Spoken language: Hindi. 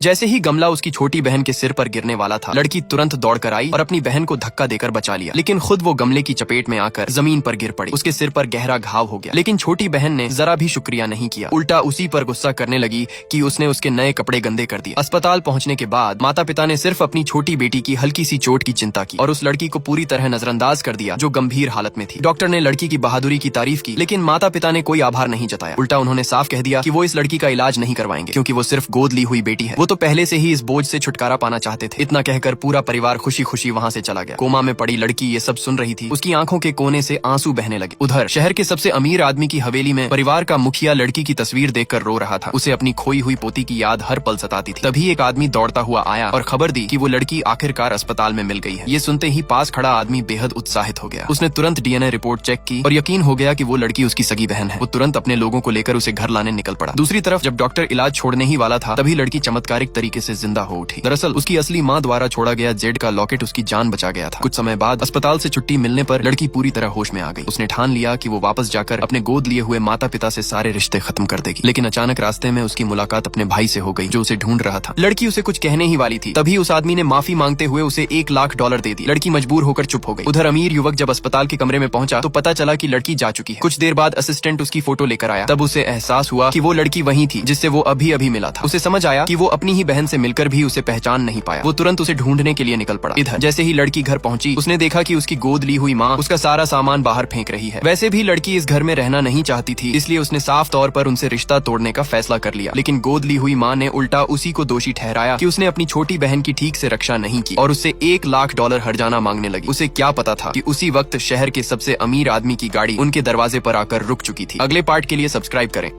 जैसे ही गमला उसकी छोटी बहन के सिर पर गिरने वाला था, लड़की तुरंत दौड़कर आई और अपनी बहन को धक्का देकर बचा लिया, लेकिन खुद वो गमले की चपेट में आकर जमीन पर गिर पड़ी। उसके सिर पर गहरा घाव हो गया, लेकिन छोटी बहन ने जरा भी शुक्रिया नहीं किया, उल्टा उसी पर गुस्सा करने लगी कि उसने उसके नए कपड़े गंदे कर दिए। अस्पताल पहुंचने के बाद माता पिता ने सिर्फ अपनी छोटी बेटी की हल्की सी चोट की चिंता की और उस लड़की को पूरी तरह नजरअंदाज कर दिया जो गंभीर हालत में थी। डॉक्टर ने लड़की की बहादुरी की तारीफ की, लेकिन माता पिता ने कोई आभार नहीं जताया। उल्टा उन्होंने साफ कह दिया कि वो इस लड़की का इलाज नहीं करवाएंगे क्योंकि वो सिर्फ गोद ली हुई बेटी है। वो तो पहले से ही इस बोझ से छुटकारा पाना चाहते थे। इतना कहकर पूरा परिवार खुशी खुशी वहाँ से चला गया। कोमा में पड़ी लड़की ये सब सुन रही थी। उसकी आंखों के कोने से आंसू बहने लगे। उधर शहर के सबसे अमीर आदमी की हवेली में परिवार का मुखिया लड़की की तस्वीर देखकर रो रहा था। उसे अपनी खोई हुई पोती की याद हर पल सताती थी। तभी एक आदमी दौड़ता हुआ आया और खबर दी कि वो लड़की आखिरकार अस्पताल में मिल गई है। ये सुनते ही पास खड़ा आदमी बेहद उत्साहित हो गया। उसने तुरंत डीएनए रिपोर्ट चेक की और यकीन हो गया कि वो लड़की उसकी सगी बहन है। वो तुरंत अपने लोगों को लेकर उसे घर लाने निकल पड़ा। दूसरी तरफ जब डॉक्टर इलाज छोड़ने ही वाला था, तभी लड़की चमत्कारिक तरीके से जिंदा हो उठी। दरअसल उसकी असली माँ द्वारा छोड़ा गया जेड का लॉकेट उसकी जान बचा गया था। कुछ समय बाद अस्पताल से छुट्टी मिलने पर लड़की पूरी तरह होश में आ गई। उसने ठान लिया कि वो वापस जाकर अपने गोद लिए हुए माता पिता से सारे रिश्ते खत्म कर देगी। लेकिन अचानक रास्ते में उसकी मुलाकात अपने भाई से हो गई जो उसे ढूंढ रहा था। लड़की उसे कुछ कहने ही वाली थी, तभी उस आदमी ने माफी मांगते हुए उसे $1 लाख दे दी। लड़की मजबूर होकर चुप हो गई। उधर अमीर युवक जब अस्पताल के कमरे में पहुंचा तो पता चला कि लड़की जा चुकी है। कुछ देर बाद असिस्टेंट उसकी फोटो लेकर आया। तब उसे एहसास हुआ कि वो लड़की वही थी जिससे वो अभी अभी मिला था। उसे समझ आया कि वो अपनी ही बहन से मिलकर भी उसे पहचान नहीं पाया। वो तुरंत उसे ढूंढने के लिए निकल पड़ा। इधर जैसे ही लड़की घर पहुंची, उसने देखा कि उसकी गोद ली हुई माँ उसका सारा सामान बाहर फेंक रही है। वैसे भी लड़की इस घर में रहना नहीं चाहती थी, इसलिए उसने साफ तौर पर उनसे रिश्ता तोड़ने का फैसला कर लिया। लेकिन गोद ली हुई माँ ने उल्टा उसी को दोषी ठहराया कि उसने अपनी छोटी बहन की ठीक से रक्षा नहीं की और उससे $1 लाख हर्जाना मांगने लगी। उसे क्या पता था कि उसी वक्त शहर के सबसे अमीर आदमी की गाड़ी उनके दरवाजे पर आकर रुक चुकी थी। अगले पार्ट के लिए सब्सक्राइब करें।